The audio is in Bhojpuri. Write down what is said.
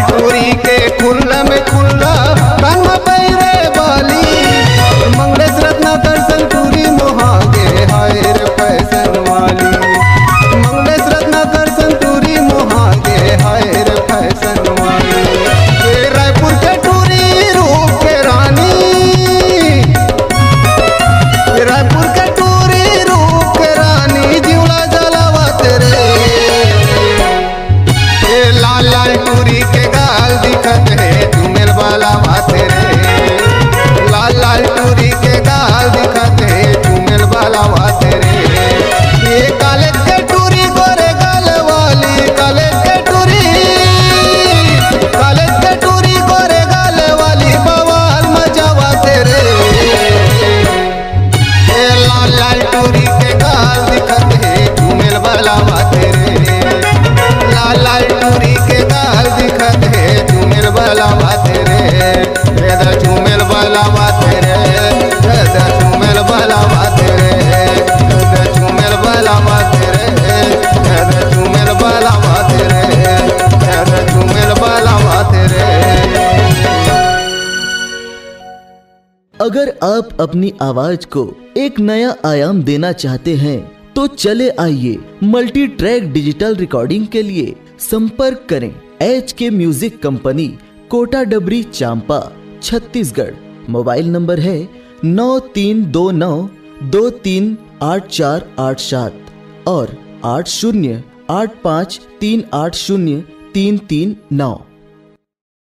टूरी के खुल्ला में खुल्ला कान में पैरे बाली मंगलेश रत्नाकर संतूरी मोहागे हाय रे फैशन वाली मंगलेश रत्नाकर संतूरी मोहागे हाय रे फैशन वाली ये रायपुर के टूरी रूप के रानी रायपुर के टूरी रूप के रानी जीवला जलावा तेरे ये लाल लाल टूरी के गाल दिखत है झूमेल वाला बाते रे लाल लाल टूरी के गाल दिखत है झूमेल वाला बाते रे ये काले के टूरी गोरे गाल वाली काले के टूरी गोरे गाल वाली बवाल मचावा तेरे ये लाल लाल टूरी के गाल दिखत है झूमेल वाला बाते रे लाल लाल टूरी के गाल दिखत है झूमेल वाला बाते रे दा झूमेल वाला बाते रे दा झूमेल वाला बाते रे दा झूमेल वाला बाते रे दा झूमेल वाला बाते रे दा झूमेल वाला बाते रे। अगर आप अपनी आवाज को एक नया आयाम देना चाहते हैं तो चले आइए मल्टी ट्रैक डिजिटल रिकॉर्डिंग के लिए संपर्क करें HK म्यूजिक कंपनी, कोटा डबरी, चांपा, छत्तीसगढ़। मोबाइल नंबर है 9329238487 और 8085380339।